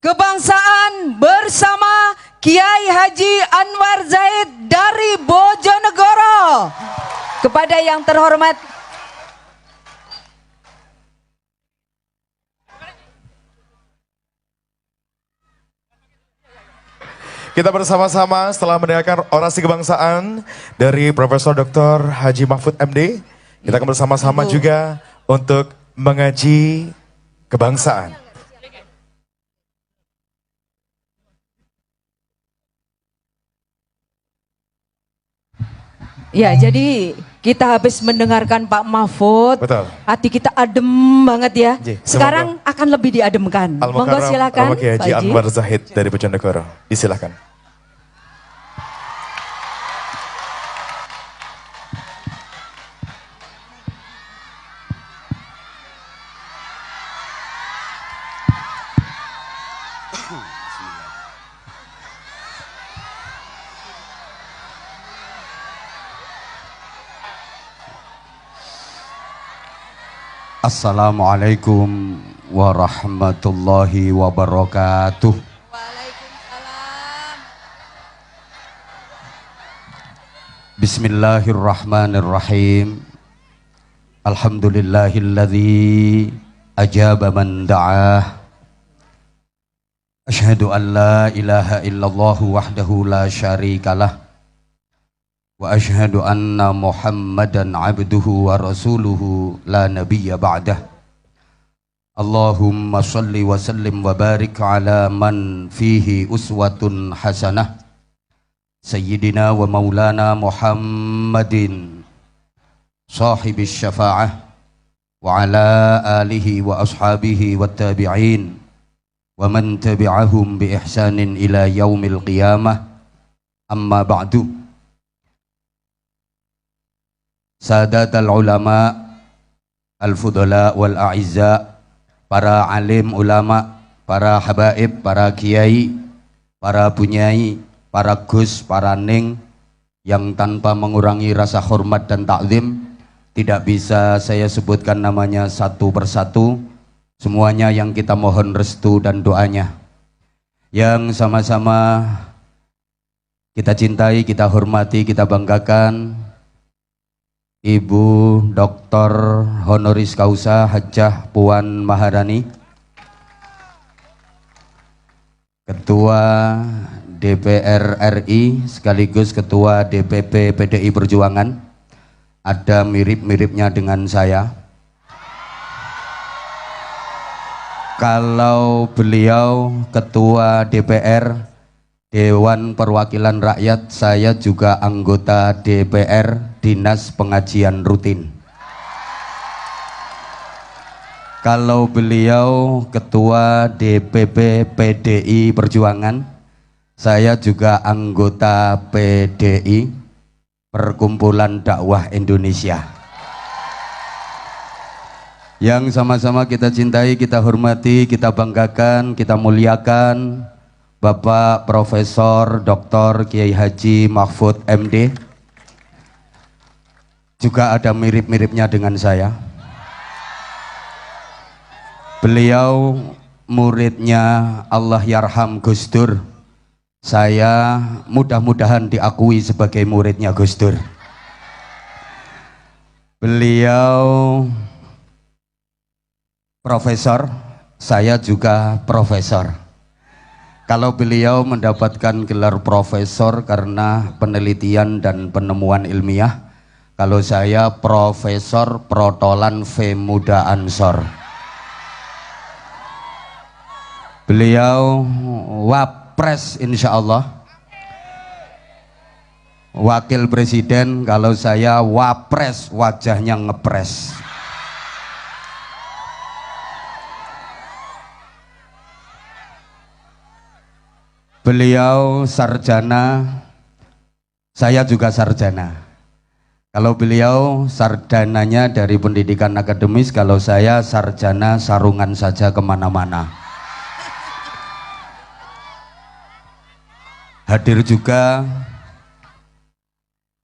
kebangsaan bersama Kiai Haji Anwar Zaid dari Bojonegoro. Kepada yang terhormat kita bersama-sama setelah mendengarkan orasi kebangsaan dari Profesor Dr. Haji Mahfud MD, kita akan bersama-sama juga untuk mengaji kebangsaan. Ya, jadi kita habis mendengarkan Pak Mahfud. Betul. Hati kita adem banget ya. Sekarang akan lebih diademkan. Monggo silakan Kiai Haji Anwar Zaid dari Bojonegoro. Disilakan. Assalamualaikum warahmatullahi wabarakatuh. Waalaikumsalam. Bismillahirrahmanirrahim. Alhamdulillahilladzi ajaba man da'ah. Asyhadu an la ilaha illallah wahdahu la syarikalah. Wa ashhadu anna Muhammadan abduhu wa rasuluhu la nabiyya ba'dah. Allahumma salli wa sallim wa barik ala man fihi uswatun hasanah. Sayyidina wa maulana Muhammadin sahibis syafa'ah wa ala alihi wa ashabihi wa tabi'in wa man tabi'ahum bi ihsanin ila yaumil qiyamah. Amma ba'du. Sadatul ulama al-fudala wal a'izza, para alim ulama, para habaib, para kiai, para bunyai, para gus, para ning yang tanpa mengurangi rasa hormat dan takzim, tidak bisa saya sebutkan namanya satu persatu. Semuanya yang kita mohon restu dan doanya, yang sama-sama kita cintai, kita hormati, kita banggakan, Ibu Dr. Honoris Causa Hajah Puan Maharani, Ketua DPR RI sekaligus Ketua DPP PDI Perjuangan. Ada mirip-miripnya dengan saya. Kalau beliau Ketua DPR Dewan Perwakilan Rakyat, saya juga anggota DPR Dinas Pengajian Rutin. Kalau beliau Ketua DPP PDI Perjuangan, saya juga anggota PDI Perkumpulan Dakwah Indonesia. Yang sama-sama kita cintai, kita hormati, kita banggakan, kita muliakan Bapak Profesor Dr. Kiai Haji Mahfud MD. Juga ada mirip-miripnya dengan saya. Beliau muridnya Allah Yarham Gus Dur. Saya mudah-mudahan diakui sebagai muridnya Gus Dur. Beliau profesor, saya juga profesor. Kalau beliau mendapatkan gelar profesor karena penelitian dan penemuan ilmiah, kalau saya Profesor Protolan V Muda Ansor. Beliau Wapres insya Allah. Wakil Presiden, kalau saya Wapres, wajahnya ngepres. Beliau sarjana, saya juga sarjana. Kalau beliau sarjananya dari pendidikan akademis, kalau saya sarjana sarungan saja kemana-mana. Hadir juga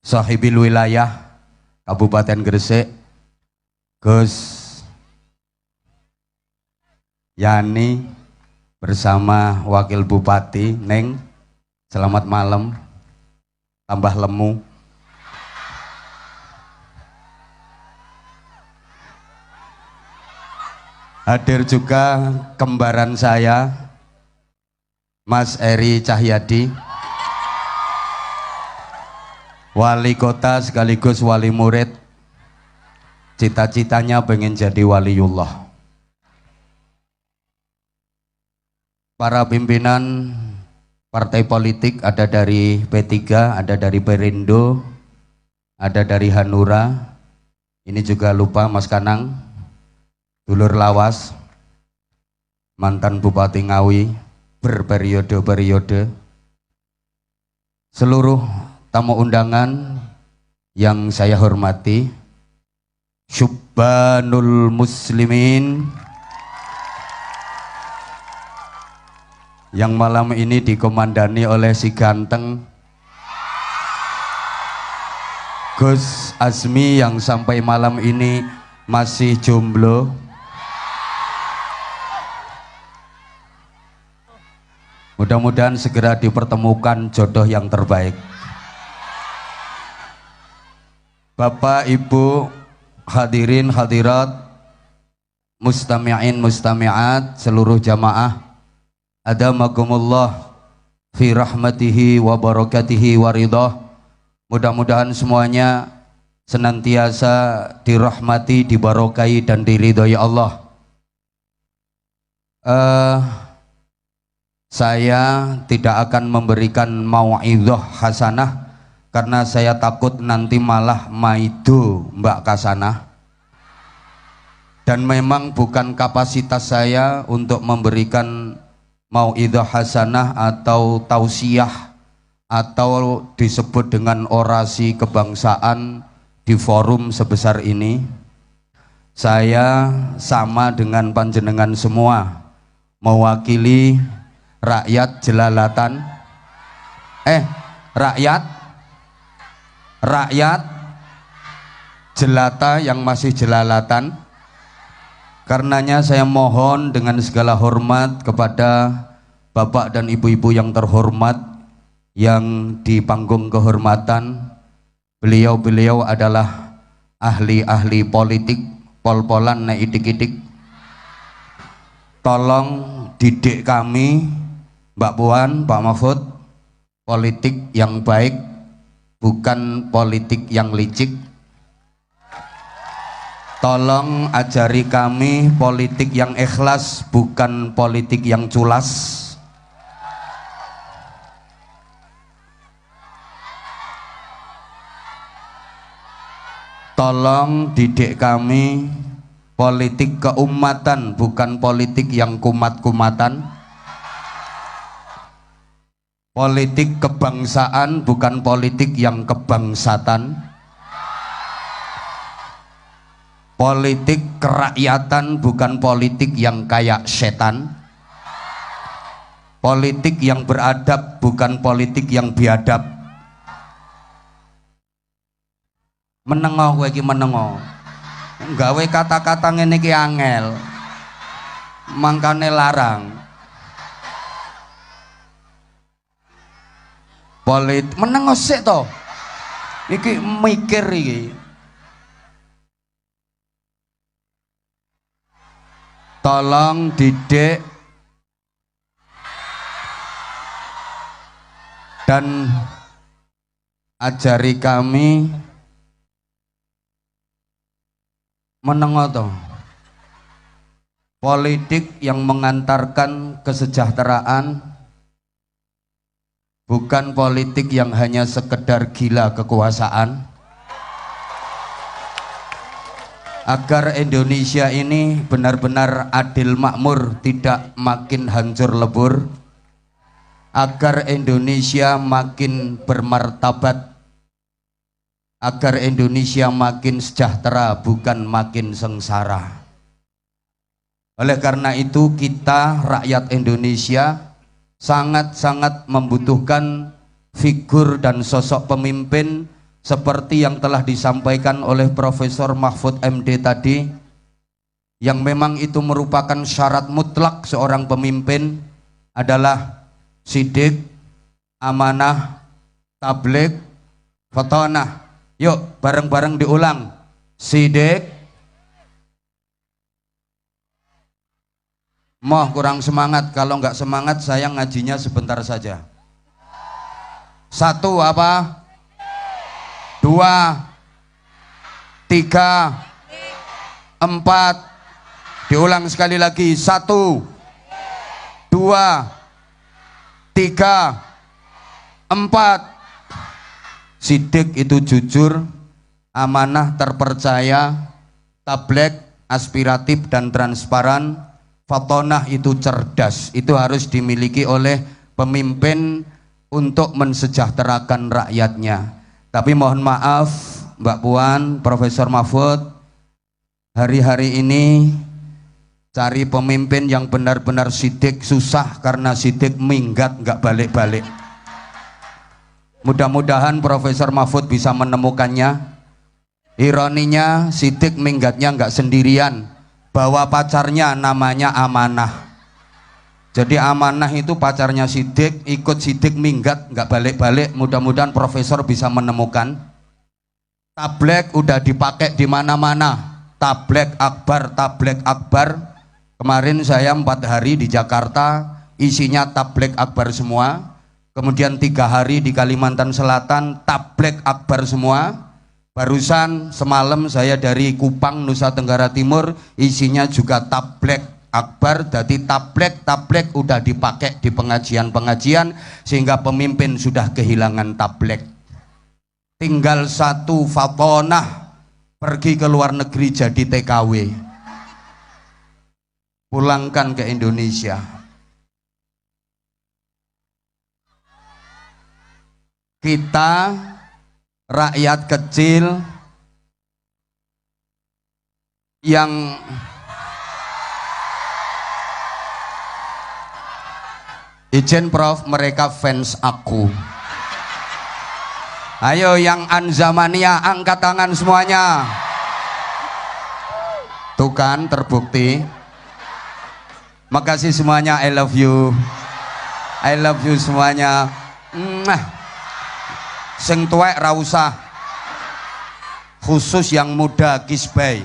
sahibil wilayah Kabupaten Gresik, Gus Yani bersama Wakil Bupati Neng. Selamat malam, tambah lemu. Hadir juga kembaran saya, Mas Eri Cahyadi, wali kota sekaligus wali murid. Cita-citanya pengen jadi waliullah. Para pimpinan partai politik ada dari P3, ada dari Perindo, ada dari Hanura. Ini juga lupa Mas Kanang, dulur lawas, mantan Bupati Ngawi berperiode-periode. Seluruh tamu undangan yang saya hormati, Syubbanul Muslimin yang malam ini dikomandani oleh si ganteng Gus Azmi yang sampai malam ini masih jomblo. Mudah-mudahan segera dipertemukan jodoh yang terbaik. Bapak, Ibu, hadirin, hadirat, mustami'in, mustami'at, seluruh jamaah, adamakumullah fi rahmatihi wa barakatihi wa ridhah. Mudah-mudahan semuanya senantiasa dirahmati, dibarokai, dan diridhoi Allah. Saya tidak akan memberikan mau'idhah hasanah karena saya takut nanti malah maido Mbak Kasanah. Dan memang bukan kapasitas saya untuk memberikan mau'idhah hasanah atau tausiah atau disebut dengan orasi kebangsaan di forum sebesar ini. Saya sama dengan panjenengan semua, mewakili rakyat jelalatan, rakyat jelata yang masih jelalatan. Karenanya saya mohon dengan segala hormat kepada bapak dan ibu-ibu yang terhormat yang di panggung kehormatan. Beliau-beliau adalah ahli-ahli politik, pol-polan nek idik-idik. Tolong didik kami, Mbak Puan, Pak Mahfud, politik yang baik, bukan politik yang licik. Tolong ajari kami politik yang ikhlas, bukan politik yang culas. Tolong didik kami politik keumatan, bukan politik yang kumat-kumatan. Politik kebangsaan, bukan politik yang kebangsatan. Politik kerakyatan, bukan politik yang kayak setan. Politik yang beradab, bukan politik yang biadab. Menengo kowe iki menengo. Nggawe kata-kata ngene iki angel. Mangkane larang. Menengo sik to. Iki mikir iki. Tolong didik dan ajari kami menengo to. Politik yang mengantarkan kesejahteraan, bukan politik yang hanya sekedar gila kekuasaan. Agar Indonesia ini benar-benar adil makmur, tidak makin hancur lebur. Agar Indonesia makin bermartabat. Agar Indonesia makin sejahtera, bukan makin sengsara. Oleh karena itu kita rakyat Indonesia sangat-sangat membutuhkan figur dan sosok pemimpin seperti yang telah disampaikan oleh Profesor Mahfud MD tadi, yang memang itu merupakan syarat mutlak seorang pemimpin, adalah sidik, amanah, tabligh, fatonah. Yuk bareng-bareng diulang. Sidik. Moh kurang semangat, kalau nggak semangat saya ngajinya sebentar saja. 1 apa? 2 3 4. Diulang sekali lagi. 1 2 3 4. Sidik itu jujur, amanah terpercaya, tabligh aspiratif dan transparan, fatonah itu cerdas. Itu harus dimiliki oleh pemimpin untuk mensejahterakan rakyatnya. Tapi mohon maaf Mbak Puan, Profesor Mahfud, hari-hari ini cari pemimpin yang benar-benar sidik susah, karena sidik minggat nggak balik-balik. Mudah-mudahan Profesor Mahfud bisa menemukannya. Ironinya sidik minggatnya nggak sendirian, bawa pacarnya namanya Amanah. Jadi Amanah itu pacarnya sidik, ikut sidik minggat nggak balik-balik. Mudah-mudahan Profesor bisa menemukan. Tabligh udah dipakai di mana-mana. Tabligh akbar, tabligh akbar. Kemarin saya 4 hari di Jakarta, isinya tabligh akbar semua. Kemudian 3 hari di Kalimantan Selatan, tabligh akbar semua. Barusan semalam saya dari Kupang, Nusa Tenggara Timur, isinya juga tabligh akbar. Jadi tabligh udah dipakai di pengajian-pengajian, sehingga pemimpin sudah kehilangan tabligh. Tinggal 1 fatonah, pergi ke luar negeri jadi TKW. Pulangkan ke Indonesia. Kita rakyat kecil yang izin Prof, mereka fans aku. Ayo yang Anzamania angkat tangan semuanya. Tuh kan terbukti. Makasih semuanya, I love you. I love you semuanya. Sing tuwek ra usah, khusus yang muda kisbay.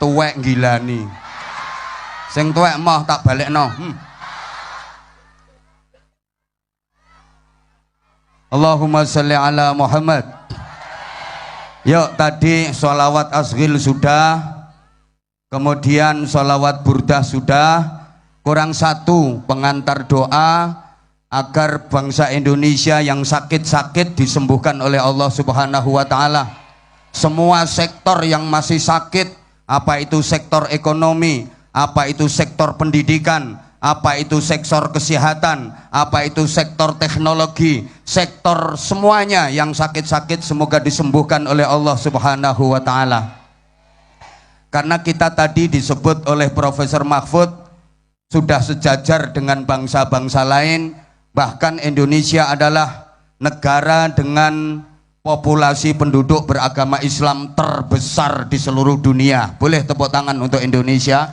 Tuwek gilani. Sing tuwek mah tak balekno. Allahumma sholli ala Muhammad. Yuk, tadi sholawat asghil sudah, kemudian sholawat burdah sudah. Kurang 1 pengantar doa agar bangsa Indonesia yang sakit-sakit disembuhkan oleh Allah Subhanahu wa Ta'ala. Semua sektor yang masih sakit, apa itu sektor ekonomi, apa itu sektor pendidikan, apa itu sektor kesehatan, apa itu sektor teknologi, sektor semuanya yang sakit-sakit semoga disembuhkan oleh Allah Subhanahu wa Ta'ala. Karena kita tadi disebut oleh Profesor Mahfud sudah sejajar dengan bangsa-bangsa lain. Bahkan Indonesia adalah negara dengan populasi penduduk beragama Islam terbesar di seluruh dunia. Boleh tepuk tangan untuk Indonesia.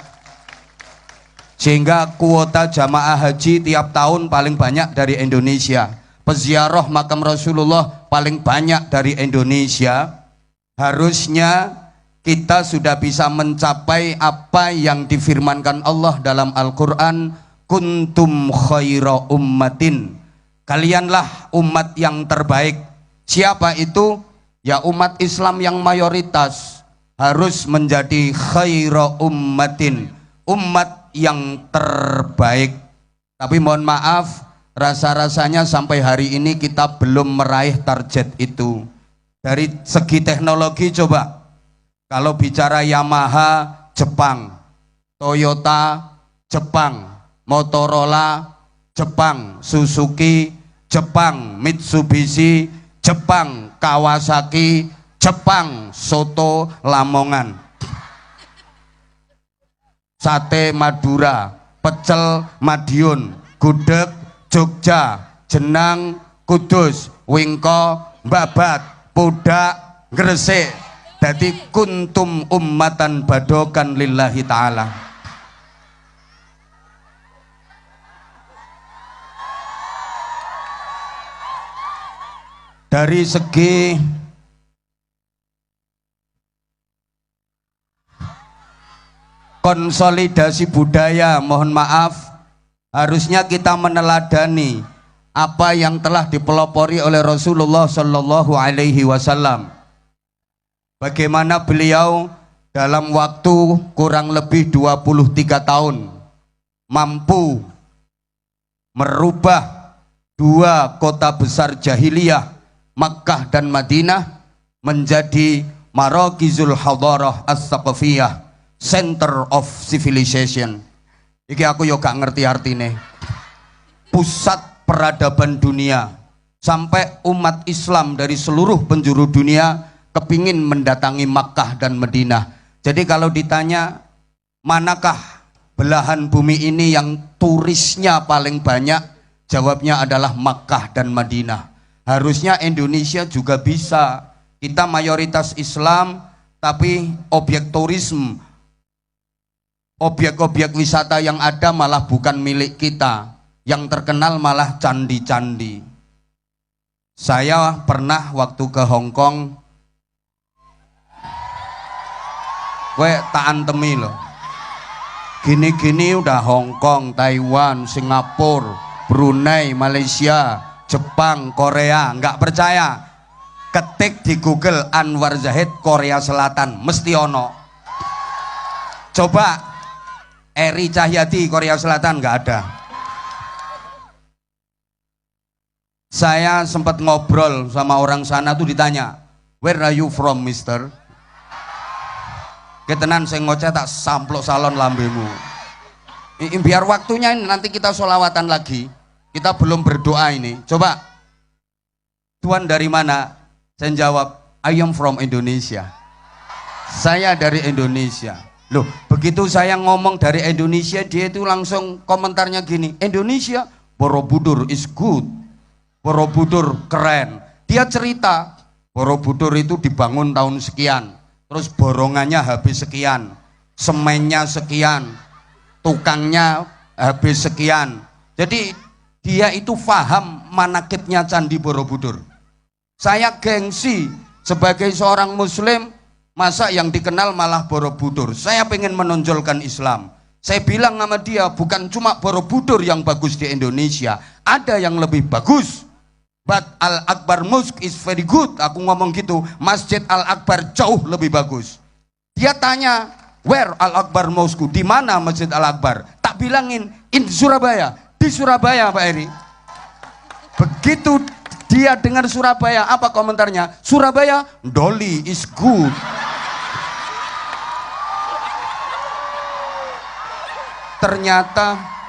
Sehingga kuota jamaah haji tiap tahun paling banyak dari Indonesia. Peziarah makam Rasulullah paling banyak dari Indonesia. Harusnya kita sudah bisa mencapai apa yang difirmankan Allah dalam Al-Quran. Kuntum khaira ummatin, kalianlah umat yang terbaik. Siapa itu? Ya umat Islam yang mayoritas harus menjadi khaira ummatin, umat yang terbaik. Tapi mohon maaf, rasa-rasanya sampai hari ini kita belum meraih target itu. Dari segi teknologi coba, kalau bicara Yamaha Jepang, Toyota Jepang, Motorola Jepang, Suzuki Jepang, Mitsubishi Jepang, Kawasaki Jepang, soto Lamongan, sate Madura, pecel Madiun, gudeg Jogja, jenang Kudus, wingko Babat, pudak Gresik. Dadi kuntum ummatan badokan lillahi ta'ala. dari segi konsolidasi budaya, mohon maaf, harusnya kita meneladani apa yang telah dipelopori oleh Rasulullah Shallallahu Alaihi Wasallam. Bagaimana beliau dalam waktu kurang lebih 23 tahun mampu merubah dua kota besar jahiliyah, Makkah dan Madinah, menjadi Marakizul Hadarah As-Saqafiyah, Center of Civilization. Iki aku yo gak ngerti artine. Pusat peradaban dunia, sampai umat Islam dari seluruh penjuru dunia kepingin mendatangi Makkah dan Madinah. Jadi kalau ditanya manakah belahan bumi ini yang turisnya paling banyak, jawabnya adalah Makkah dan Madinah. Harusnya Indonesia juga bisa. Kita mayoritas Islam, tapi objek turisme, objek-objek wisata yang ada malah bukan milik kita. Yang terkenal malah candi-candi. Saya pernah waktu ke Hong Kong, tak antemi loh. Gini-gini udah Hong Kong, Taiwan, Singapura, Brunei, Malaysia, Jepang, Korea. Nggak percaya? Ketik di Google Anwar Zahid Korea Selatan, mesti ono. Coba Eri Cahyadi Korea Selatan, nggak ada. Saya sempat ngobrol sama orang sana tuh, ditanya, "Where are you from, mister?" Ketenan saya ngoceh tak samplok salon lambemu. Biar waktunya ini, nanti kita sholawatan lagi. Kita belum berdoa ini. Coba, Tuan dari mana? Saya jawab, I am from Indonesia. Saya dari Indonesia. Loh, begitu saya ngomong dari Indonesia, dia itu langsung komentarnya gini, Indonesia, Borobudur is good. Borobudur keren. Dia cerita Borobudur itu dibangun tahun sekian, terus borongannya habis sekian, semennya sekian, tukangnya habis sekian. Jadi dia itu paham manakibnya Candi Borobudur. Saya gengsi sebagai seorang muslim, masa yang dikenal malah Borobudur. Saya pengen menonjolkan Islam. Saya bilang sama dia, bukan cuma Borobudur yang bagus di Indonesia, ada yang lebih bagus. But Al-Akbar Mosque is very good. Aku ngomong gitu, Masjid Al-Akbar jauh lebih bagus. Dia tanya, where Al-Akbar Mosque? Di mana Masjid Al-Akbar? Tak bilangin, in Surabaya. Di Surabaya, Pak Eri. Begitu dia dengar Surabaya, apa komentarnya? Surabaya, Doli is good. Ternyata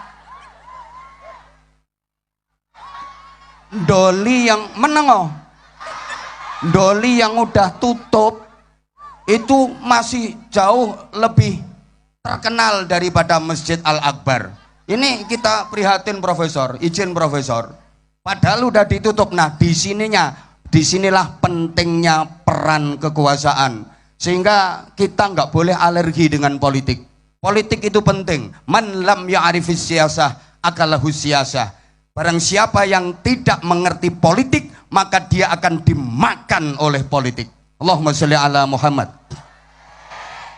Doli yang menengok, Doli yang udah tutup itu masih jauh lebih terkenal daripada Masjid Al-Akbar. Ini kita prihatin Profesor, izin Profesor. Padahal udah ditutup. Nah, disinilah pentingnya peran kekuasaan. Sehingga kita nggak boleh alergi dengan politik. Politik itu penting. Man lam ya'rifis siyasah akalahu siyasah. Barang siapa yang tidak mengerti politik, maka dia akan dimakan oleh politik. Allahumma sholli ala Muhammad.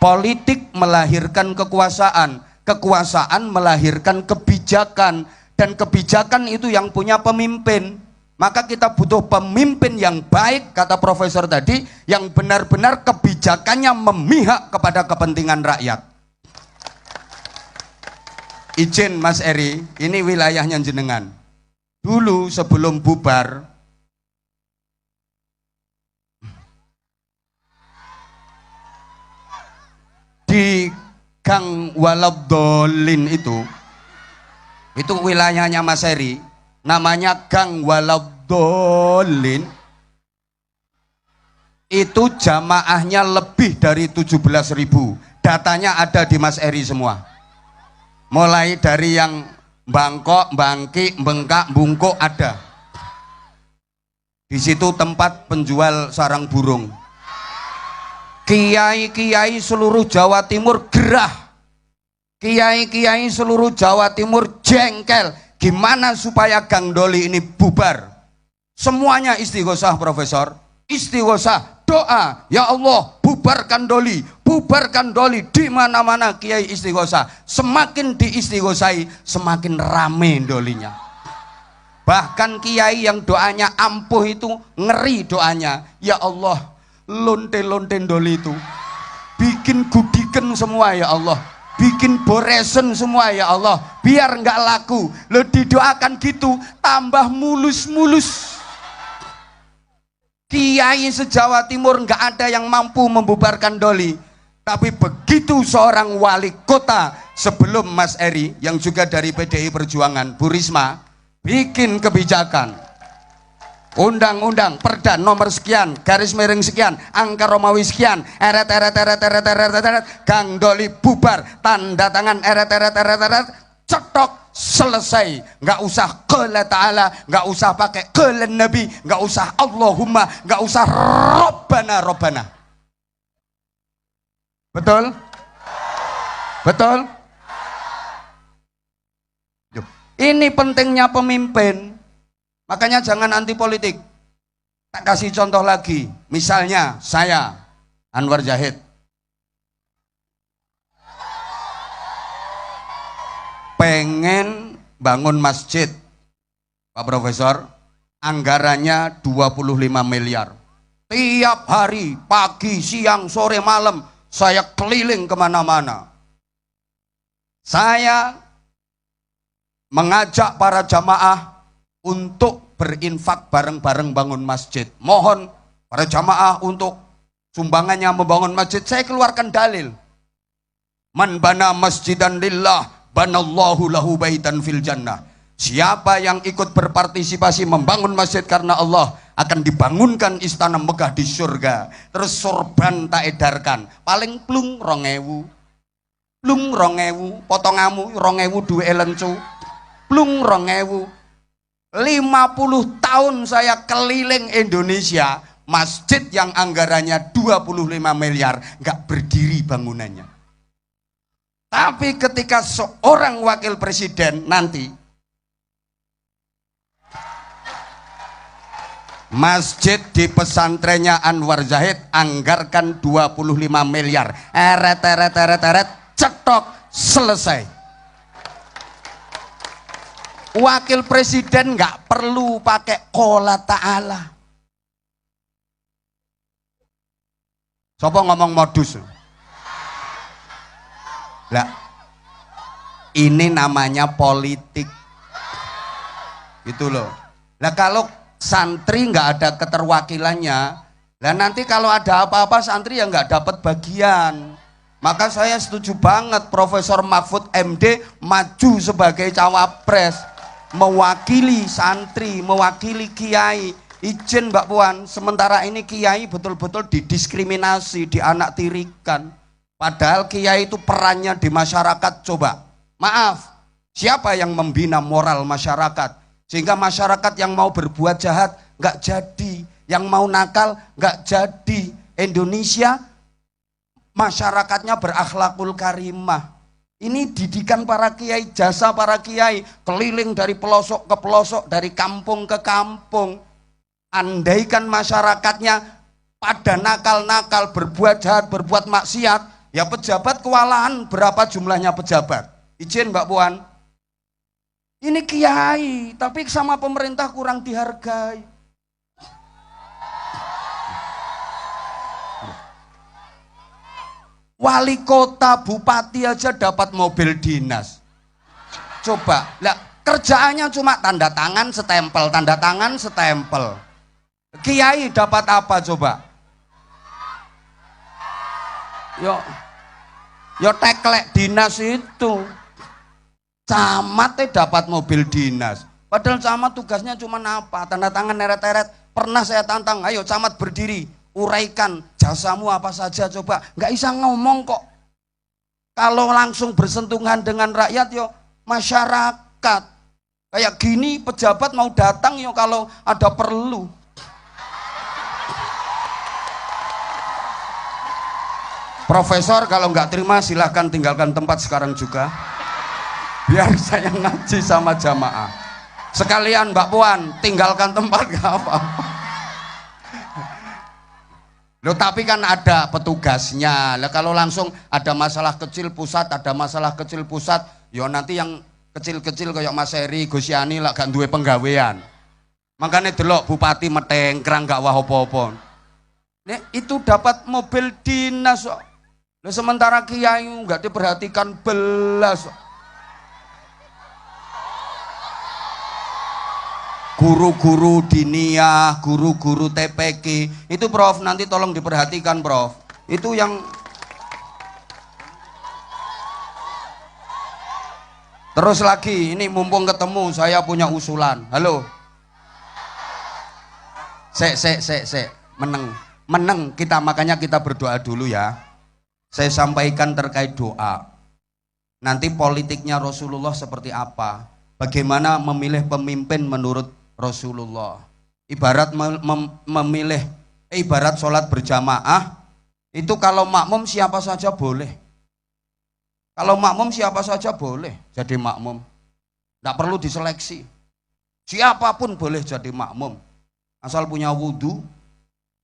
Politik melahirkan kekuasaan, kekuasaan melahirkan kebijakan, dan kebijakan itu yang punya pemimpin. Maka kita butuh pemimpin yang baik, kata Profesor tadi, yang benar-benar kebijakannya memihak kepada kepentingan rakyat. Izin Mas Eri, ini wilayahnya jenengan. Dulu sebelum bubar, di Gang Walabdolin itu wilayahnya Mas Eri, namanya Gang Walabdolin. Itu jamaahnya lebih dari 17.000. Datanya ada di Mas Eri semua. Mulai dari yang Bangkok, Bangki, Bengkak, Bungkuk ada. Di situ tempat penjual sarang burung. Kiai-kiai seluruh Jawa Timur gerah. Kiai-kiai seluruh Jawa Timur jengkel. Gimana supaya Gang Doli ini bubar? Semuanya istighosah, Profesor. Istighosah, doa, ya Allah, bubarkan doli di mana-mana kiai istighosah. Semakin diistighosahi, semakin rame dolinya. Bahkan kiai yang doanya ampuh itu ngeri doanya. Ya Allah, lonte-lonte doli itu bikin gudiken semua ya Allah, bikin boresen semua ya Allah, biar nggak laku. Lo didoakan gitu, tambah mulus-mulus. Kiai se-Jawa Timur nggak ada yang mampu membubarkan doli. Tapi begitu seorang wali kota sebelum Mas Eri yang juga dari PDI Perjuangan, Bu Risma, bikin kebijakan, undang-undang, perda nomor sekian, garis miring sekian, angka Romawi sekian, eret, gang doli bubar, tanda tangan, eret, cetok, selesai. Nggak usah qala ta'ala, nggak usah pakai qala nabi, nggak usah Allahumma, nggak usah Robbana. Betul? Betul? Ini pentingnya pemimpin. Makanya jangan anti politik. Tak kasih contoh lagi. Misalnya saya, Anwar Zahid, pengen bangun masjid, Pak Profesor, anggarannya 25 miliar. Tiap hari, pagi, siang, sore, malam, saya keliling kemana-mana. Saya mengajak para jamaah untuk berinfak bareng-bareng bangun masjid. Mohon para jamaah untuk sumbangannya membangun masjid. Saya keluarkan dalil. Man bana masjidan lillah, banallahu lahu baitan fil jannah. Siapa yang ikut berpartisipasi membangun masjid karena Allah, akan dibangunkan istana megah di surga. Terus sorban tak edarkan, paling plung 2000, plung 2000, potongamu 2000 duwe lencu, plung 2000. 50 tahun saya keliling Indonesia, masjid yang anggarannya 25 miliar gak berdiri bangunannya. Tapi ketika seorang wakil presiden nanti, masjid di pesantrennya Anwar Zahid anggarkan 25 miliar. Eret, cetok, selesai. Wakil presiden nggak perlu pakai qola ta'ala. Sopo ngomong modus? Lah, ini namanya politik. Gitu loh. Lah kalau santri nggak ada keterwakilannya, dan nanti kalau ada apa-apa santri yang nggak dapat bagian. Maka saya setuju banget Profesor Mahfud MD maju sebagai cawapres, mewakili santri, mewakili kiai. Izin Mbak Puan, sementara ini kiai betul-betul didiskriminasi, dianaktirikan. Padahal kiai itu perannya di masyarakat. Coba, maaf, siapa yang membina moral masyarakat? Sehingga masyarakat yang mau berbuat jahat nggak jadi, yang mau nakal nggak jadi. Indonesia masyarakatnya berakhlakul karimah. Ini didikan para kiai, jasa para kiai, keliling dari pelosok ke pelosok, dari kampung ke kampung. Andaikan masyarakatnya pada nakal-nakal, berbuat jahat, berbuat maksiat, ya pejabat kewalahan. Berapa jumlahnya pejabat? Izin Mbak Puan. Ini kiai, tapi sama pemerintah kurang dihargai. Wali kota, bupati aja dapat mobil dinas. Coba, lah kerjaannya cuma tanda tangan, setempel, tanda tangan, setempel. Kiai dapat apa coba? Yo teklek dinas itu. Camat dapat mobil dinas. Padahal camat tugasnya cuma apa? Tanda tangan, neret-neret. Pernah saya tantang, ayo camat berdiri, uraikan jasamu apa saja coba. Nggak bisa ngomong kok. Kalau langsung bersentuhan dengan rakyat, yo masyarakat. Kayak gini pejabat mau datang yo kalau ada perlu. Profesor kalau nggak terima silahkan tinggalkan tempat sekarang juga. Biar saya ngaji sama jamaah. Sekalian Mbak Puan, tinggalkan tempat gak apa-apa. Loh tapi kan ada petugasnya. Lah kalau langsung ada masalah kecil pusat, ada masalah kecil pusat, ya nanti yang kecil-kecil kayak Mas Heri, Gus Yani lah gak duwe penggawean. Makanya delok bupati metengkrang gak wah apa-apa. Nek itu dapat mobil dinas kok. Lah sementara kiai gak diperhatikan belas kok. Guru-guru diniyah, guru-guru TPQ itu Prof nanti tolong diperhatikan Prof. Itu yang terus lagi ini mumpung ketemu saya punya usulan. Halo. Meneng kita, makanya kita berdoa dulu ya. Saya sampaikan terkait doa. Nanti politiknya Rasulullah seperti apa? Bagaimana memilih pemimpin menurut Rasulullah. Ibarat memilih ibarat sholat berjamaah itu kalau makmum siapa saja boleh. Kalau makmum siapa saja boleh jadi makmum. Tidak perlu diseleksi. Siapapun boleh jadi makmum. Asal punya wudhu,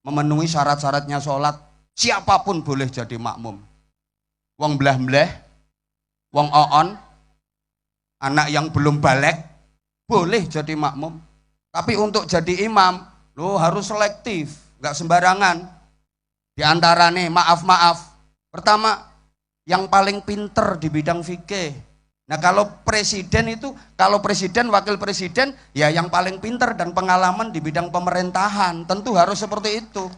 memenuhi syarat-syaratnya sholat, siapapun boleh jadi makmum. Wong belah-belah, wong oon, anak yang belum balik boleh jadi makmum. Tapi untuk jadi imam, lo harus selektif, nggak sembarangan. Di antara nih, maaf. Pertama, yang paling pinter di bidang fikih. Nah kalau presiden itu, kalau presiden, wakil presiden, ya yang paling pinter dan pengalaman di bidang pemerintahan. Tentu harus seperti itu.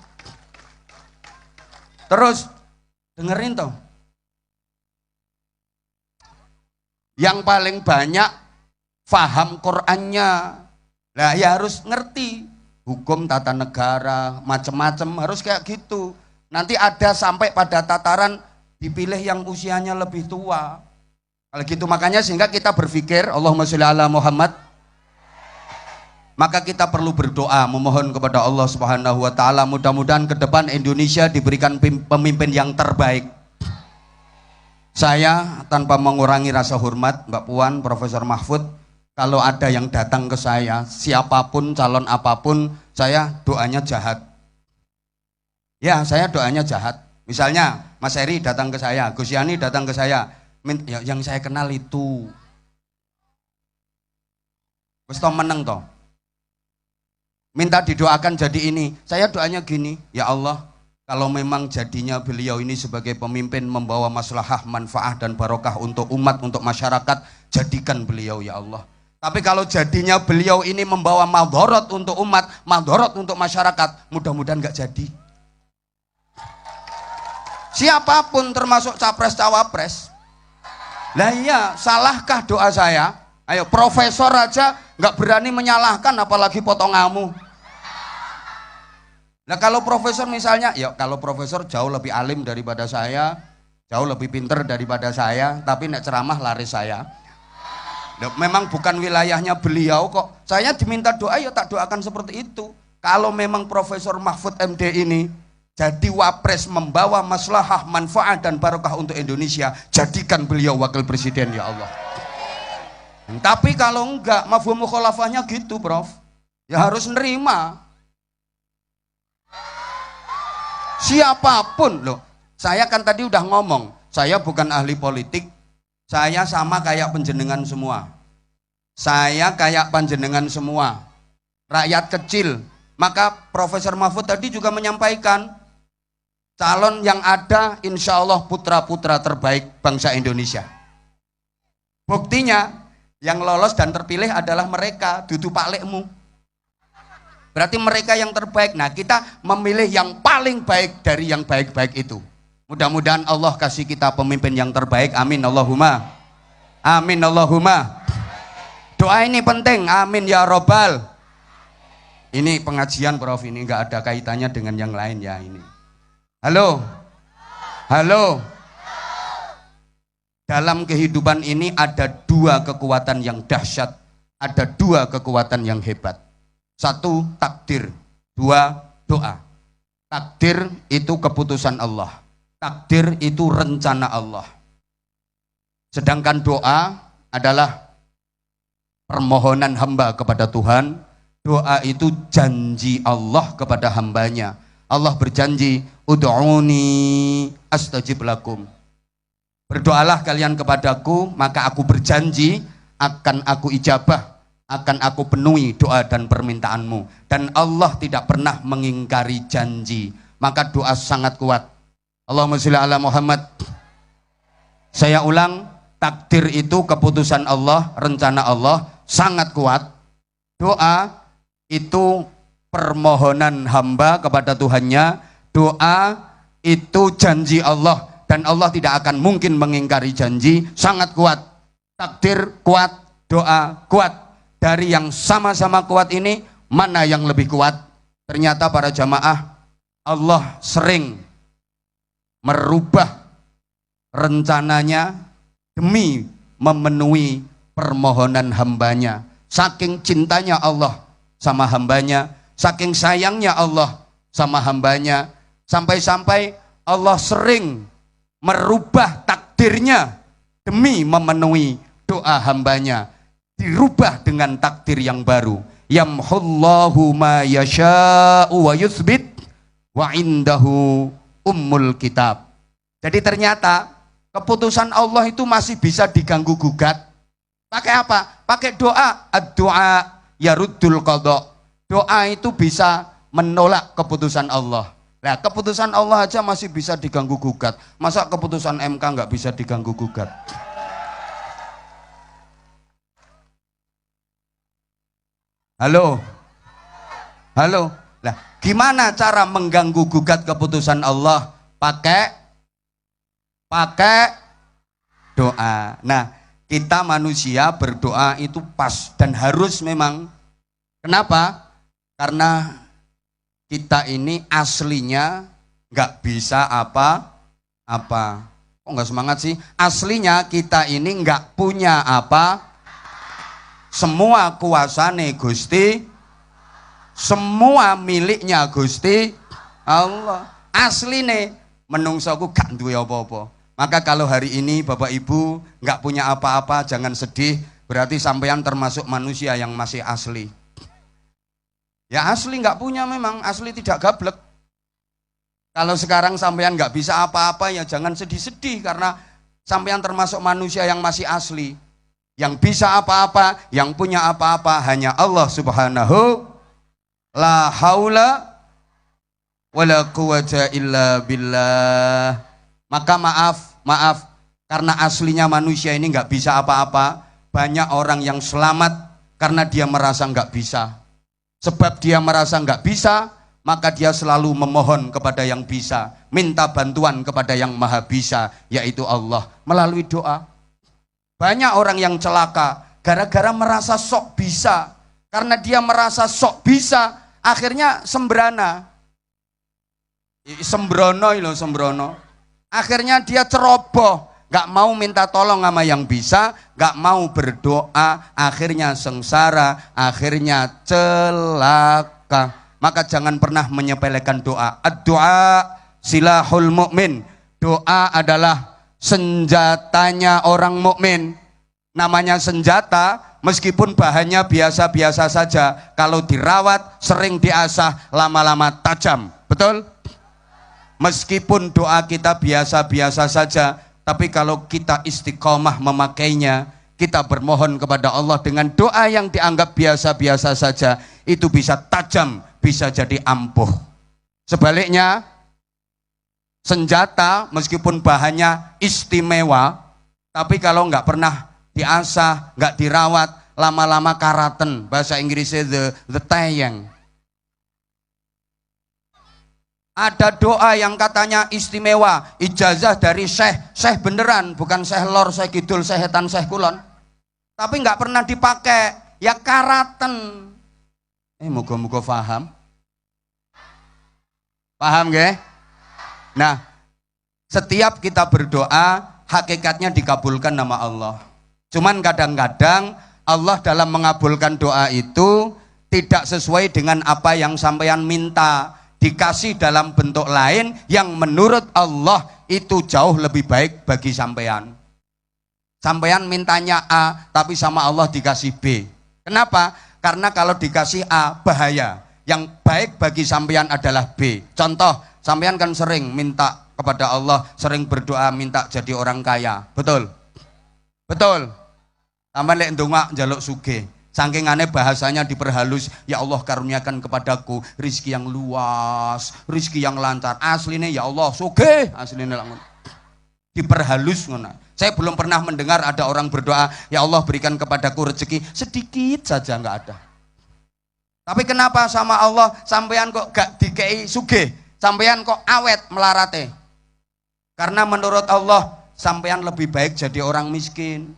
Terus, dengerin toh. Yang paling banyak faham Qur'annya. Nah ya harus ngerti hukum tata negara, macam-macam harus kayak gitu. Nanti ada sampai pada tataran dipilih yang usianya lebih tua. Kalau gitu makanya sehingga kita berpikir Allahumma sholli ala Muhammad. Maka kita perlu berdoa memohon kepada Allah Subhanahu wa taala mudah-mudahan ke depan Indonesia diberikan pemimpin yang terbaik. Saya tanpa mengurangi rasa hormat Mbak Puan, Profesor Mahfud, kalau ada yang datang ke saya, siapapun, calon apapun, saya doanya jahat. Ya, saya doanya jahat. Misalnya, Mas Heri datang ke saya, Gus Yani datang ke saya, yang saya kenal itu. Wes toh meneng toh. Minta didoakan jadi ini. Saya doanya gini, ya Allah, kalau memang jadinya beliau ini sebagai pemimpin membawa maslahah, manfaat dan barokah untuk umat, untuk masyarakat, jadikan beliau ya Allah. Tapi kalau jadinya beliau ini membawa madharat untuk umat, madharat untuk masyarakat, mudah-mudahan nggak jadi. Siapapun termasuk capres cawapres. Lah iya, salahkah doa saya? Ayo, profesor aja nggak berani menyalahkan, apalagi potongamu. Nah kalau profesor misalnya, ya kalau profesor jauh lebih alim daripada saya, jauh lebih pinter daripada saya, tapi nek ceramah laris saya. Memang bukan wilayahnya beliau kok. Saya diminta doa ya tak doakan seperti itu. Kalau memang Profesor Mahfud MD ini jadi wapres membawa maslahah, manfaat dan barokah untuk Indonesia, jadikan beliau wakil presiden ya Allah. Tapi kalau enggak, mafhum mukhalafahnya gitu Prof. Ya harus nerima. Siapapun loh. Saya kan tadi udah ngomong, saya bukan ahli politik. Saya sama kayak panjenengan semua. Saya kayak panjenengan semua. Rakyat kecil. Maka Profesor Mahfud tadi juga menyampaikan, calon yang ada insya Allah putra-putra terbaik bangsa Indonesia. Buktinya, yang lolos dan terpilih adalah mereka, dudu palikmu. Berarti mereka yang terbaik. Nah kita memilih yang paling baik dari yang baik-baik itu. Mudah-mudahan Allah kasih kita pemimpin yang terbaik. Amin Allahumma. Amin Allahumma. Doa ini penting. Amin ya robbal. Ini pengajian Prof, ini nggak ada kaitannya dengan yang lain ya ini. Halo. Halo. Dalam kehidupan ini ada dua kekuatan yang dahsyat. Ada dua kekuatan yang hebat. Satu takdir. Dua doa. Takdir itu keputusan Allah. Takdir itu rencana Allah. Sedangkan doa adalah permohonan hamba kepada Tuhan. Doa itu janji Allah kepada hambanya. Allah berjanji, ud'uni astajib lakum. Berdoalah kalian kepadaku, maka aku berjanji akan aku ijabah, akan aku penuhi doa dan permintaanmu. Dan Allah tidak pernah mengingkari janji. Maka doa sangat kuat. Allahumma sholli ala Muhammad. Saya ulang, takdir itu keputusan Allah, rencana Allah sangat kuat. Doa itu permohonan hamba kepada Tuhannya. Doa itu janji Allah, dan Allah tidak akan mungkin mengingkari janji. Sangat kuat. Takdir kuat, doa kuat. Dari yang sama-sama kuat ini, mana yang lebih kuat? Ternyata para jamaah, Allah sering merubah rencananya demi memenuhi permohonan hambanya. Saking cintanya Allah sama hambanya, saking sayangnya Allah sama hambanya, sampai-sampai Allah sering merubah takdirnya demi memenuhi doa hambanya. Dirubah dengan takdir yang baru. Yamhullahu ma yasha'u wa yuthbit wa indahu ummul kitab. Jadi ternyata keputusan Allah itu masih bisa diganggu gugat. Pakai apa? Pakai doa. Ad-doa yaruddul qadha. Doa itu bisa menolak keputusan Allah. Nah, keputusan Allah aja masih bisa diganggu gugat. Masa keputusan MK nggak bisa diganggu gugat? Halo? Halo? Nah, gimana cara mengganggu gugat keputusan Allah? Pakai doa. Nah, kita manusia berdoa itu pas dan harus memang. Kenapa? Karena kita ini aslinya nggak bisa apa-apa. Kok nggak semangat sih? Aslinya kita ini nggak punya apa. Semua kuasane Gusti, semua miliknya Gusti Allah. Asline menungsoku gak duwe apa-apa. Maka kalau hari ini Bapak Ibu nggak punya apa-apa, jangan sedih. Berarti sampean termasuk manusia yang masih asli. Ya asli nggak punya, memang asli tidak gablek. Kalau sekarang sampean nggak bisa apa-apa, ya jangan sedih-sedih, karena sampean termasuk manusia yang masih asli. Yang bisa apa-apa, yang punya apa-apa hanya Allah Subhanahu. La haula wala quwwata illa billah. Maka maaf, karena aslinya manusia ini nggak bisa apa-apa. Banyak orang yang selamat karena dia merasa nggak bisa. Sebab dia merasa nggak bisa, maka dia selalu memohon kepada yang bisa, minta bantuan kepada yang maha bisa, yaitu Allah, melalui doa. Banyak orang yang celaka gara-gara merasa sok bisa. Karena dia merasa sok bisa, akhirnya sembrono. Akhirnya dia ceroboh, gak mau minta tolong sama yang bisa, gak mau berdoa, akhirnya sengsara, akhirnya celaka. Maka jangan pernah menyepelekan doa. Ad-doa silahul mu'min. Doa adalah senjatanya orang mukmin. Namanya senjata, meskipun bahannya biasa-biasa saja, kalau dirawat, sering diasah, lama-lama tajam. Betul? Meskipun doa kita biasa-biasa saja, tapi kalau kita istiqomah memakainya, kita bermohon kepada Allah dengan doa yang dianggap biasa-biasa saja, itu bisa tajam, bisa jadi ampuh. Sebaliknya, senjata meskipun bahannya istimewa, tapi kalau nggak pernah diasah, nggak dirawat, lama-lama karaten. Bahasa Inggrisnya the tayang. Ada doa yang katanya istimewa, ijazah dari syekh beneran, bukan syekh lor, syekh kidul, syekh etan, syekh kulon. Tapi nggak pernah dipakai, ya karaten. Moga-moga paham. Paham nggih? Nah, setiap kita berdoa, hakikatnya dikabulkan nama Allah. Cuman kadang-kadang Allah dalam mengabulkan doa itu tidak sesuai dengan apa yang sampean minta. Dikasih dalam bentuk lain yang menurut Allah itu jauh lebih baik bagi sampean. Sampean mintanya A, tapi sama Allah dikasih B. Kenapa? Karena kalau dikasih A bahaya. Yang baik bagi sampean adalah B. Contoh, sampean kan sering minta kepada Allah, sering berdoa minta jadi orang kaya. Betul? Betul. Sampean lek ndonga njaluk sugih. Saking aneh bahasanya diperhalus, ya Allah karuniakan kepadaku rizki yang luas, rizki yang lancar. Aslinya ya Allah sugih, aslinya langsung diperhalus ngono. Saya belum pernah mendengar ada orang berdoa, ya Allah berikan kepadaku rezeki sedikit saja, nggak ada. Tapi kenapa sama Allah sampean kok gak dikei sugih, sampean kok awet melarate? Karena menurut Allah sampean lebih baik jadi orang miskin.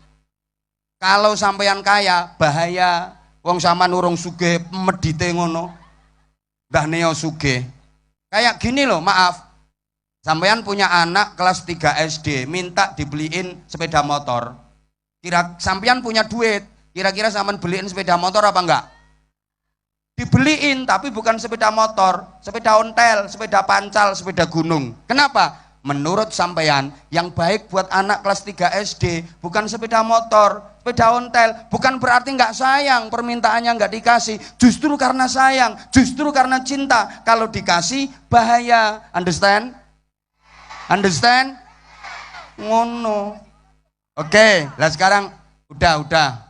Kalau sampean kaya bahaya, wong sama nurung sugih medite ngono. Dah neo sugih. Kayak gini loh, maaf. Sampean punya anak kelas 3 SD, minta dibeliin sepeda motor. Sampean punya duit, kira-kira sampean beliin sepeda motor apa enggak? Dibeliin, tapi bukan sepeda motor, sepeda ontel, sepeda pancal, sepeda gunung. Kenapa? Menurut sampean, yang baik buat anak kelas 3 SD bukan sepeda motor, sepeda ontel. Bukan berarti enggak sayang, permintaannya enggak dikasih. Justru karena sayang, justru karena cinta. Kalau dikasih, bahaya. Understand? Understand? Ngono. Oke, lah sekarang udah.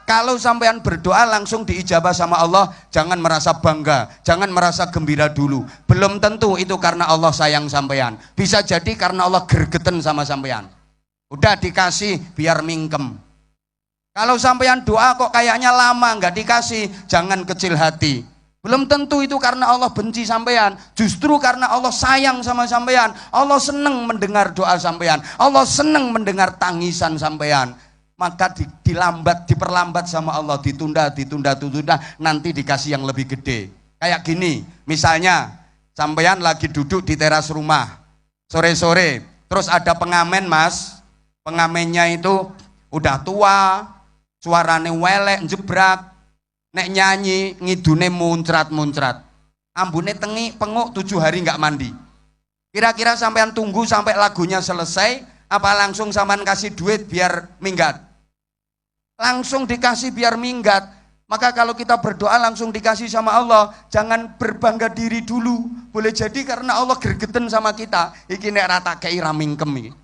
Kalau sampean berdoa langsung diijabah sama Allah, jangan merasa bangga, jangan merasa gembira dulu. Belum tentu itu karena Allah sayang sampean. Bisa jadi karena Allah gergeten sama sampean. Udah dikasih biar mingkem. Kalau sampean doa kok kayaknya lama nggak dikasih, jangan kecil hati. Belum tentu itu karena Allah benci sampean, justru karena Allah sayang sama sampean. Allah senang mendengar doa sampean, Allah senang mendengar tangisan sampean. Maka diperlambat sama Allah, ditunda, nanti dikasih yang lebih gede. Kayak gini, misalnya sampean lagi duduk di teras rumah, sore-sore, terus ada pengamen mas, pengamennya itu udah tua, suarane welek, jebrak, nek nyanyi ngidune muncrat, ambune tengi penguk 7 hari nggak mandi. Kira-kira sampean tunggu sampai lagunya selesai, apa langsung sampean kasih duit biar minggat? Langsung dikasih biar minggat. Maka kalau kita berdoa langsung dikasih sama Allah, jangan berbangga diri dulu. Boleh jadi karena Allah gergeten sama kita. Iki nek rata kei ra mingkem iki.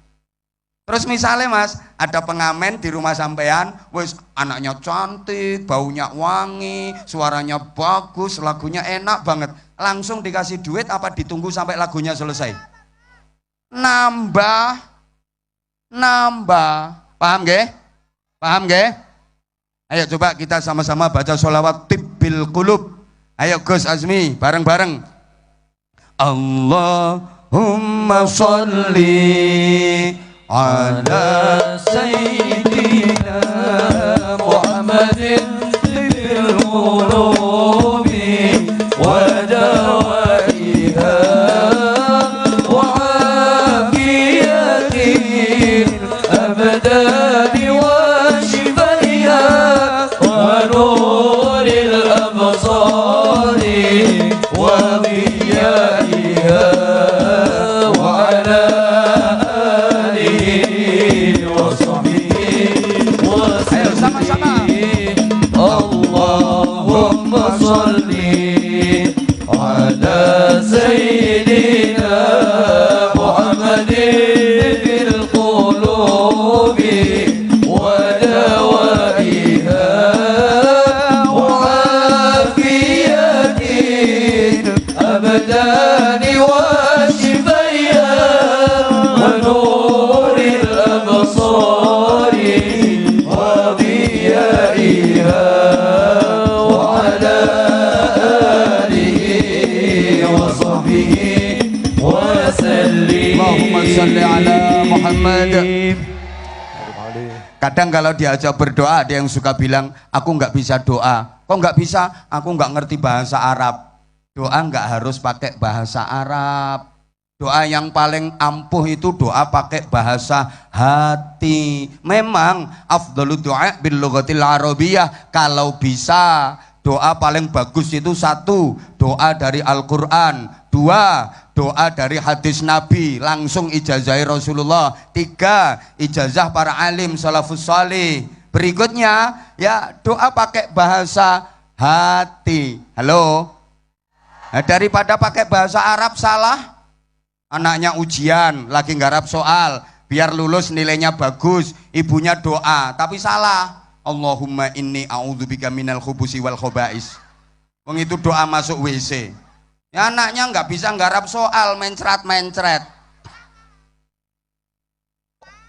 Terus misalnya mas, ada pengamen di rumah sampean, wis anaknya cantik, baunya wangi, suaranya bagus, lagunya enak banget. Langsung dikasih duit apa ditunggu sampai lagunya selesai? Nambah. Paham nggih? Paham nggih? Ayo coba kita sama-sama baca sholawat tibbil qulub. Ayo Gus Azmi, bareng-bareng. Allahumma sholli ala sayyidina Muhammadin fil qulubi wa dawaiha wa afiyatin abdani wa shifaiha wa nuril absari wa diyaiha wa ala Allahumma sholli ala sayyidina Muhammadin fil qulubi wa dawaiha wa afiyatin abdani wa shifaiha wa nuril absari wa diyaiha Allahumma sholli ala Muhammad. Kadang kalau diajak berdoa ada yang suka bilang, aku nggak bisa doa. Kok nggak bisa? Aku nggak ngerti bahasa Arab. Doa nggak harus pakai bahasa Arab. Doa yang paling ampuh itu doa pakai bahasa hati. Memang afdhalu doa bil lughatil arabiyyah. Kalau bisa doa paling bagus itu 1, doa dari Al-Quran. 2, doa dari hadis Nabi, langsung ijazah Rasulullah. 3, ijazah para alim salafus salih. Berikutnya ya doa pakai bahasa hati. Halo. Nah, daripada pakai bahasa Arab salah. Anaknya ujian, lagi nggarap soal, biar lulus nilainya bagus, ibunya doa, tapi salah. Allahumma inni a'udzubika minal khubusi wal khobais. Wong itu doa masuk WC. Ya anaknya nggak bisa nggarap soal, mencret-mencret.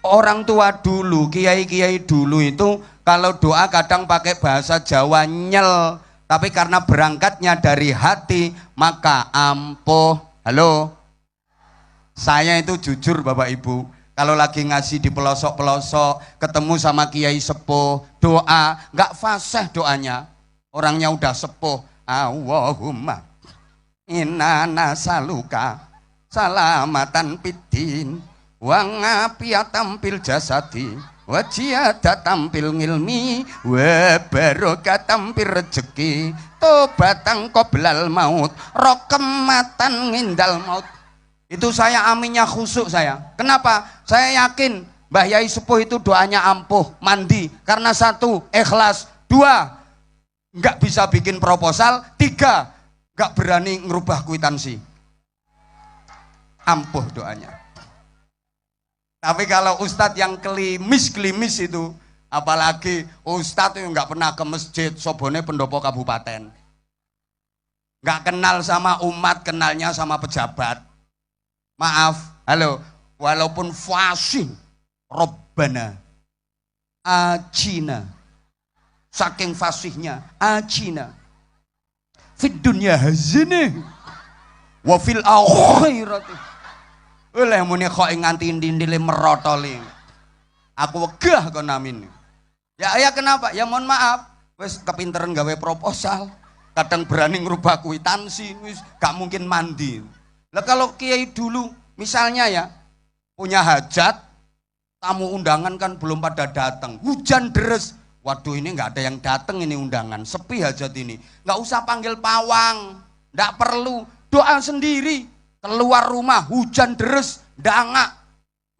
Orang tua dulu, kiai-kiai dulu itu kalau doa kadang pakai bahasa Jawa nyel, tapi karena berangkatnya dari hati maka ampuh. Halo, saya itu jujur Bapak Ibu, kalau lagi ngasih di pelosok-pelosok ketemu sama kiai sepuh, doa nggak fasih doanya, orangnya udah sepuh. Allahumma inna nasaluka salamatan fiddin wa ngafiatan fil jasadi wa ziyadatan fil ilmi wa barokatan fil rezeki tobatan qoblal maut rokematan ngindal maut. Itu saya aminnya khusuk saya. Kenapa? Saya yakin Mbah Yai Sepuh itu doanya ampuh, mandi. Karena satu, ikhlas. Dua, nggak bisa bikin proposal. Tiga, nggak berani ngerubah kwitansi. Ampuh doanya. Tapi kalau ustadz yang klimis itu, apalagi ustadz yang nggak pernah ke masjid, sobone pendopo kabupaten, nggak kenal sama umat, kenalnya sama pejabat. Maaf, halo, walaupun fasih, Robbana, ajina, saking fasihnya, ajina, fid dunya hazini, wa fil akhirati. Oleh muni kok nganti ndile merotoli. Aku wegah kon amin. Ya kenapa? Ya mohon maaf, wis kepinteran gawe proposal, kadang berani ngerubah kwitansi, wis gak mungkin mandi. Lah kalau kiai dulu misalnya ya punya hajat, tamu undangan kan belum pada datang, hujan deres, waduh ini nggak ada yang datang ini undangan, sepi hajat ini, nggak usah panggil pawang, nggak perlu, doa sendiri. Keluar rumah hujan deres, dangak,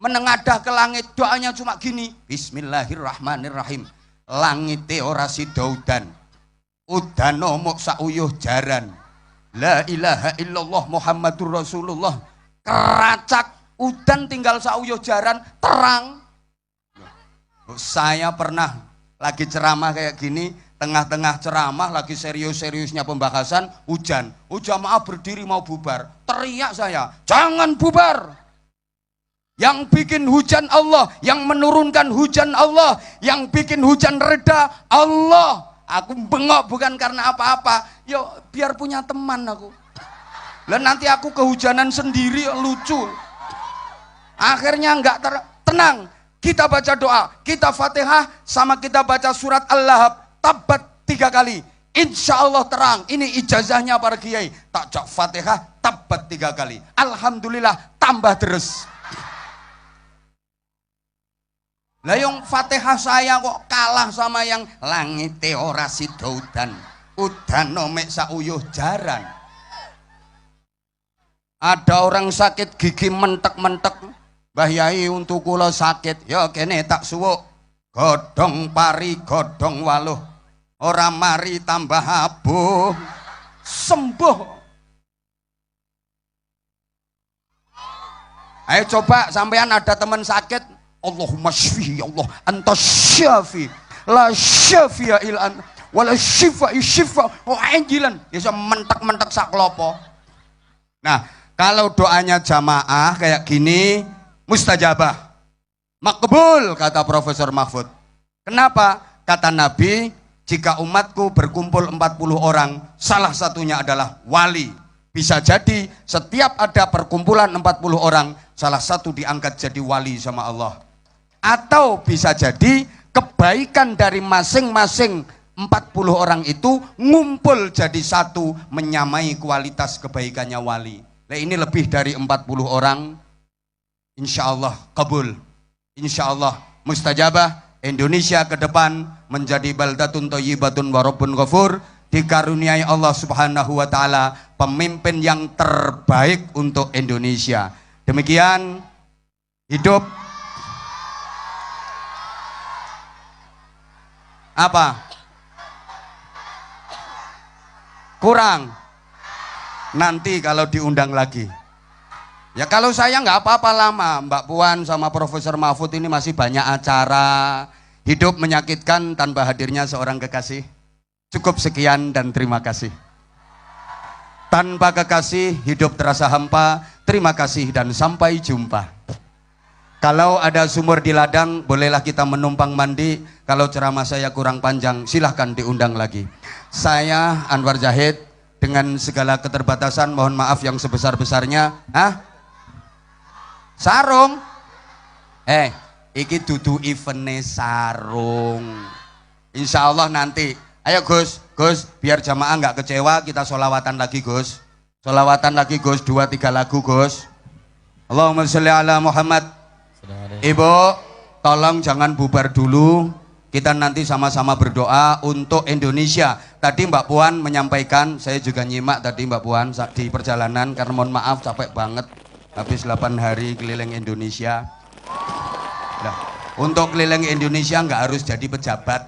menengadah ke langit, doanya cuma gini, Bismillahirrahmanirrahim, langite ora sida udan, udano mok sauyuh jaran, la ilaha illallah Muhammadur Rasulullah, keracak, udan tinggal sauyuh jaran, terang. Saya pernah lagi ceramah kayak gini, tengah-tengah ceramah lagi serius-seriusnya pembahasan, hujan, jamaah berdiri mau bubar, teriak saya, jangan bubar, yang bikin hujan Allah, yang menurunkan hujan Allah, yang bikin hujan reda Allah. Aku bengok bukan karena apa-apa, yo biar punya teman aku, dan nanti aku kehujanan sendiri, lucu. Akhirnya nggak tenang, kita baca doa, kita Fatihah sama kita baca surat Al-Lahab, tabat 3 kali, insya Allah terang. Ini ijazahnya para kiai, tak cak Fatihah tabat 3 kali, alhamdulillah tambah deres. Lah yang Fatihah saya kok kalah sama yang langite ora sida udan, udano mek sauyuh jaran. Ada orang sakit gigi mentek-mentek, Mbah Yai untuk kula sakit, ya kene tak suwuk, godhong pari godhong waluh, ora mari tambah abuh, sembuh. Ayo coba sampean ada teman sakit, Allahumma shfi ya Allah, anta syafi, la syafi'a illa anta, wala syifa'i syifa' wa ajilan. Ya mentek-mentek sak klopo. Nah, kalau doanya jamaah kayak gini, mustajabah, makbul kata Profesor Mahfud. Kenapa? Kata Nabi, jika umatku berkumpul 40 orang, salah satunya adalah wali. Bisa jadi setiap ada perkumpulan 40 orang, salah satu diangkat jadi wali sama Allah. Atau bisa jadi kebaikan dari masing-masing 40 orang itu ngumpul jadi satu, menyamai kualitas kebaikannya wali. Nah, ini lebih dari 40 orang, insya Allah kabul, insya Allah mustajabah. Indonesia ke depan menjadi baldatun thayyibatun wa rabbun ghafur, dikaruniai Allah Subhanahu wa taala pemimpin yang terbaik untuk Indonesia. Demikian, hidup Apa? Kurang? Nanti kalau diundang lagi. Ya kalau saya nggak apa-apa lama, Mbak Puan sama Profesor Mahfud ini masih banyak acara. Hidup menyakitkan tanpa hadirnya seorang kekasih. Cukup sekian dan terima kasih. Tanpa kekasih hidup terasa hampa. Terima kasih dan sampai jumpa. Kalau ada sumur di ladang, bolehlah kita menumpang mandi. Kalau ceramah saya kurang panjang, silahkan diundang lagi. Saya Anwar Zahid, dengan segala keterbatasan, mohon maaf yang sebesar-besarnya. Sarung? Iki dudu eventnya sarung. Insya Allah nanti. Ayo Gus, biar jamaah nggak kecewa, kita sholawatan lagi Gus. Sholawatan lagi Gus, 2-3 lagu Gus. Allahumma sholli ala Muhammad. Ibu, tolong jangan bubar dulu. Kita nanti sama-sama berdoa untuk Indonesia. Tadi Mbak Puan menyampaikan, saya juga nyimak tadi Mbak Puan di perjalanan, karena mohon maaf capek banget. Habis 8 hari keliling Indonesia. Nah, untuk keliling Indonesia nggak harus jadi pejabat.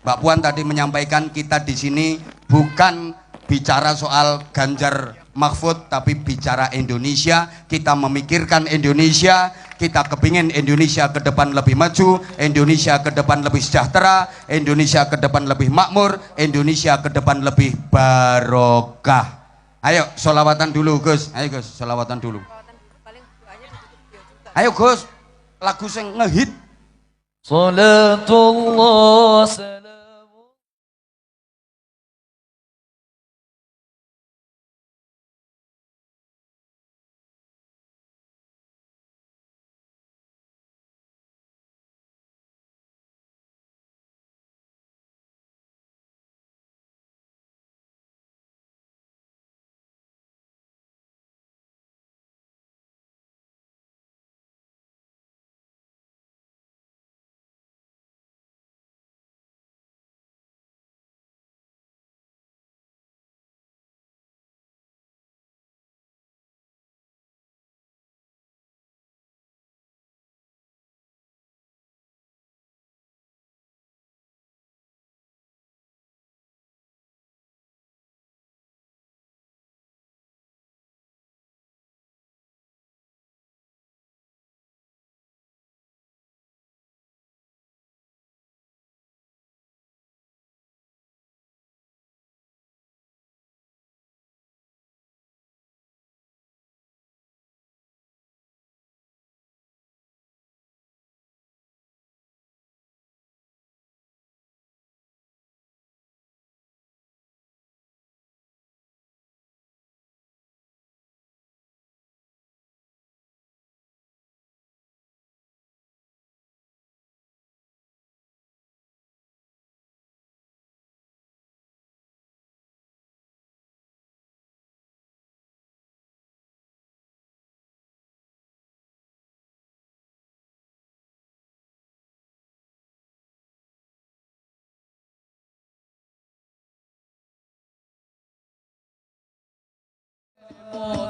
Mbak Puan tadi menyampaikan kita di sini bukan bicara soal Ganjar Mahfud, tapi bicara Indonesia. Kita memikirkan Indonesia, kita kepingin Indonesia ke depan lebih maju, Indonesia ke depan lebih sejahtera, Indonesia ke depan lebih makmur, Indonesia ke depan lebih barokah. Ayo sholawatan dulu Gus, ayo Gus, sholawatan dulu. Ayo Gus, lagu sing ngehit. Salatullah salam.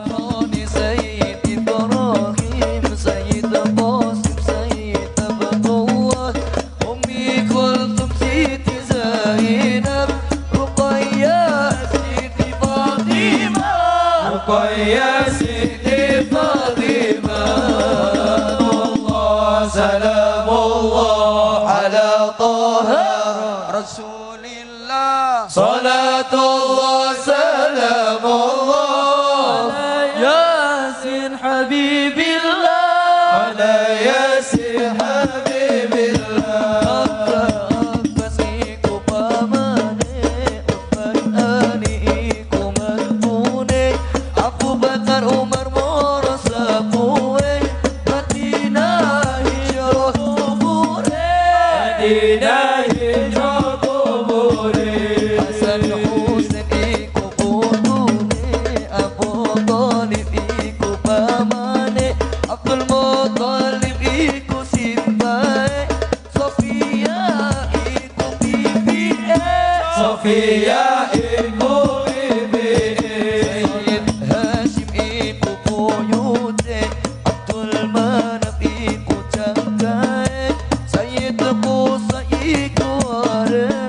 Tony Sayyid Ibrahim Sayyid Qasim Sayyid Abdullah Ummi Kulthum Siti Zainab Ruqayyah Siti Fatimah Ruqayyah Siti Fatimah Allah salamullah ala Taha Rasulillah. Salatullah salamullah حبيب الله على ياسين حبيب الله أفسيكو باماني أفنانيكو مدفوني أبو بكر عمر مرسقوي مدينة هجرة قبوري مدينة هجرة قبوري حسن حسين إيكو قدوني أبو طالب pamane Abdul Muttalib iku simbae Sofia iku bibi'e Sofia iku bibi'e Sayyid Hashim iku buyute Abdul Manaf iku jangkae Sayyid Qusa iku are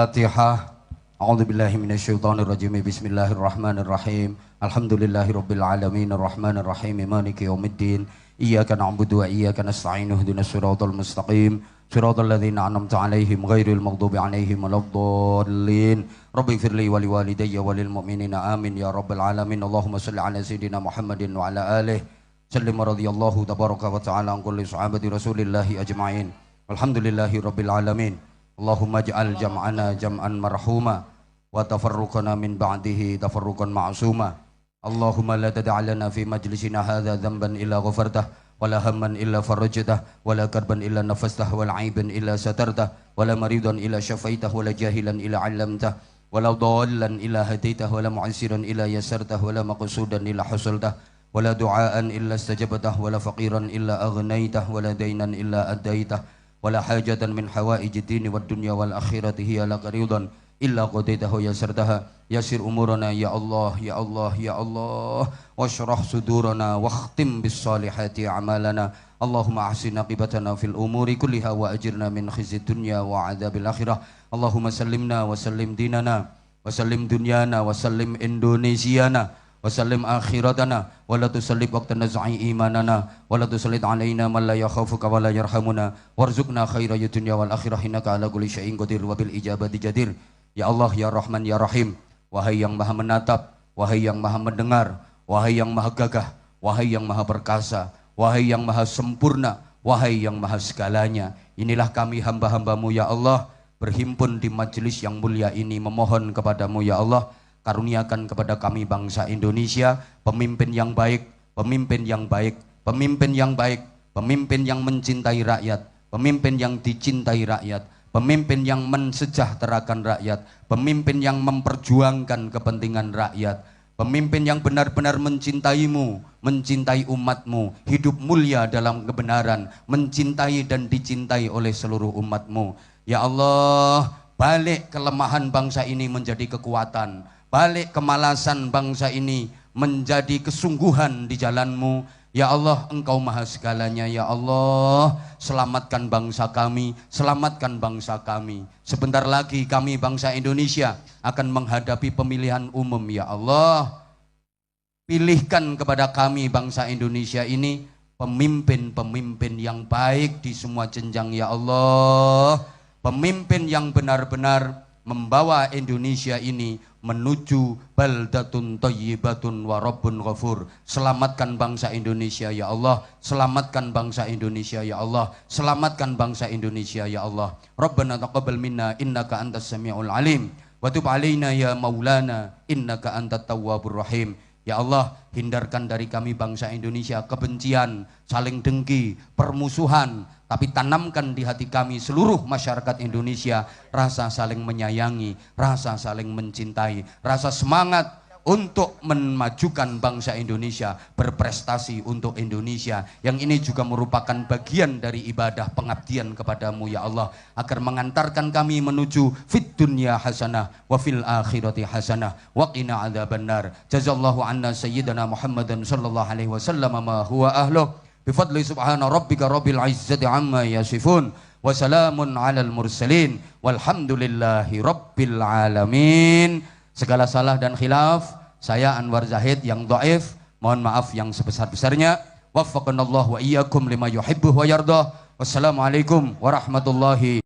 Al-Fatihah. A'udzu billahi minasyaitonir rajim. Bismillahirrahmanirrahim. Alhamdulillahirabbil alamin arrahmanir rahim maliki yaumiddin. Iyyaka na'budu wa iyyaka nasta'in ihdinas siratal mustaqim. Siratal ladzina an'amta 'alaihim ghairil maghdubi 'alaihim waladdallin. Rabbighfirli wa liwalidayya wa lil mu'minina amin ya rabbal alamin. Allahumma shalli 'ala sayidina Muhammadin wa 'ala alihi sallim radhiyallahu tabaraka wa ta'ala an kulli sahabati rasulillahi ajma'in. Alhamdulillahi rabbil alamin. Allahumma ij'al jam'ana jam'an marhuma wa tafarruqana min ba'dihi tafarruqan ma'suma. Allahumma la tad'a lana fi majlisina hadha dhanban illa ghafartah wa la hamman illa farajtah wa la karban illa nafastah wa la 'aiban illa satartah wa la maridan illa syafaitah wa la jahilan illa 'allamtah wa la dhallan illa hadaitah wa la mu'siran illa yasartah wa la maqsudan illa hasaltah wa la du'aan illa istajabtah wa la faqiran illa aghnaitah wa la dainan illa adaitah wa la hajatan min hawaijid dini wad dunya wal akhirati hiya laka ridan illa qadaitahu yasartaha. Yasir umurana ya Allah ya Allah ya Allah washrah sudurana wakhtim bis salihati a'malana. Allahumma ahsin aqibatana fil umuri kulliha wa ajirna min khizyid dunya wa adzabil akhirah. Allahumma sallimna wa sallim dinana wa sallim dunyana wa sallim indonesiana wa sallim akhiratana wa la tusallib waqtana za'i imanana wa la tusallid alaina man la yakhafuka wa la yarhamuna warzuqna khaira dunya wal akhirah innaka ala kulli syai'in qadir wa bil ijabati jadir. Ya Allah ya Rahman ya Rahim, wahai yang maha menatap, wahai yang maha mendengar, wahai yang maha gagah, wahai yang maha perkasa, wahai yang maha sempurna, wahai yang maha segalanya. Inilah kami hamba-hambamu ya Allah, berhimpun di majelis yang mulia ini memohon kepadamu ya Allah, karuniakan kepada kami bangsa Indonesia pemimpin yang baik, pemimpin yang baik, pemimpin yang baik, pemimpin yang mencintai rakyat, pemimpin yang dicintai rakyat, pemimpin yang mensejahterakan rakyat, pemimpin yang memperjuangkan kepentingan rakyat, pemimpin yang benar-benar mencintaimu, mencintai umatmu, hidup mulia dalam kebenaran, mencintai dan dicintai oleh seluruh umatmu. Ya Allah, balik kelemahan bangsa ini menjadi kekuatan, balik kemalasan bangsa ini menjadi kesungguhan di jalanmu. Ya Allah, Engkau maha segalanya. Ya Allah, selamatkan bangsa kami, selamatkan bangsa kami. Sebentar lagi kami bangsa Indonesia akan menghadapi pemilihan umum. Ya Allah, pilihkan kepada kami bangsa Indonesia ini pemimpin-pemimpin yang baik di semua jenjang. Ya Allah, pemimpin yang benar-benar membawa Indonesia ini menuju baldatun thayyibatun wa rabbun ghafur. Selamatkan bangsa Indonesia ya Allah, selamatkan bangsa Indonesia ya Allah, selamatkan bangsa Indonesia ya Allah. Rabbana taqabbal minna innaka antas samiul alim wa tub alaina ya maulana innaka antat tawwabur rahim. Ya Allah, hindarkan dari kami bangsa Indonesia kebencian, saling dengki, permusuhan, tapi tanamkan di hati kami seluruh masyarakat Indonesia rasa saling menyayangi, rasa saling mencintai, rasa semangat untuk memajukan bangsa Indonesia, berprestasi untuk Indonesia. Yang ini juga merupakan bagian dari ibadah pengabdian kepadamu ya Allah, agar mengantarkan kami menuju fid dunya hasanah wa fil akhirati hasanah wa qina adzabannar. Jazallahu anna sayyidina Muhammadan sallallahu alaihi wasallam ma huwa ahluh bifadli subhana rabbika rabbil izzati amma yasifun wa salamun alal mursalin walhamdulillahi rabbil alamin. Segala salah dan khilaf saya Anwar Zahid yang dhaif, mohon maaf yang sebesar-besarnya. Waffaqanallahu wa iyyakum lima yuhibbu wa yardah. Wassalamualaikum warahmatullahi